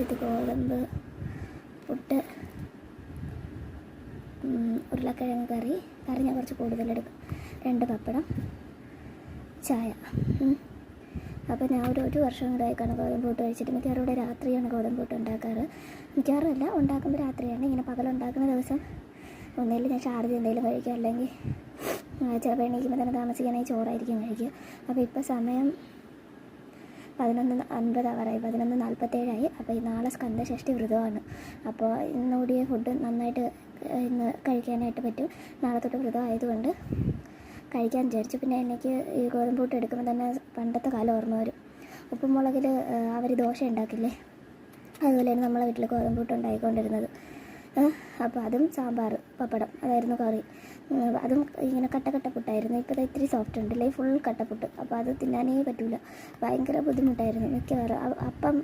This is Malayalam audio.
ഇത് ഗോതമ്പ് പുട്ട്, ഉരുളക്കിഴങ്ങ് കറി ഞാൻ കുറച്ച് കൂടുതലെടുക്കും, 2 പപ്പടം, ചായ. അപ്പോൾ ഞാൻ ഒരു വർഷം കൂടെ ആയിക്കാണ് ഗോതമ്പ് പുട്ട് കഴിച്ചിട്ട്. മിക്കവാറും ഇവിടെ രാത്രിയാണ് ഗോതമ്പ് പുട്ട് ഉണ്ടാക്കാറ്. മിക്കവാറും അല്ല, ഉണ്ടാക്കുമ്പോൾ രാത്രിയാണ്. ഇങ്ങനെ പകലുണ്ടാക്കുന്ന ദിവസം ഒന്നുമില്ല ഞാൻ ഷാർജ എന്തെങ്കിലും കഴിക്കുക, അല്ലെങ്കിൽ ചിലപ്പോൾ എണീക്കുമ്പോൾ തന്നെ താമസിക്കാനായി ചോറായിരിക്കും കഴിക്കുക. അപ്പോൾ ഇപ്പോൾ സമയം 11:50 ആവാറായി, 11:47. അപ്പോൾ നാളെ സ്കന്ദഷഷ്ടി വ്രതമാണ്. അപ്പോൾ ഇന്നുകൂടിയ ഫുഡ് നന്നായിട്ട് ഇന്ന് കഴിക്കാനായിട്ട് പറ്റും. നാളെ തൊട്ട് വ്രതം ആയതുകൊണ്ട് കഴിക്കാൻ വിചാരിച്ചു. പിന്നെ എനിക്ക് ഈ ഗോതമ്പ് പുട്ട് എടുക്കുമ്പോൾ തന്നെ പണ്ടത്തെ കാലം ഓർമ്മ വരും. ഉപ്പും മുളകിൽ അവർ ദോശ ഉണ്ടാക്കില്ലേ, അതുപോലെയാണ് നമ്മളെ വീട്ടിൽ ഗോതമ്പ് പുട്ട് ഉണ്ടായിക്കൊണ്ടിരുന്നത്. അപ്പോൾ അതും സാമ്പാർ, പപ്പടം, അതായിരുന്നു കറി. അതും ഇങ്ങനെ കട്ട പുട്ടായിരുന്നു. ഇപ്പോൾ അത് ഇത്തിരി സോഫ്റ്റ് ഉണ്ട്, അല്ലെങ്കിൽ ഫുൾ കട്ടപ്പുട്ട്. അപ്പോൾ അത് തിന്നാനേ പറ്റില്ല, ഭയങ്കര ബുദ്ധിമുട്ടായിരുന്നു മിക്കവാറും. അപ്പം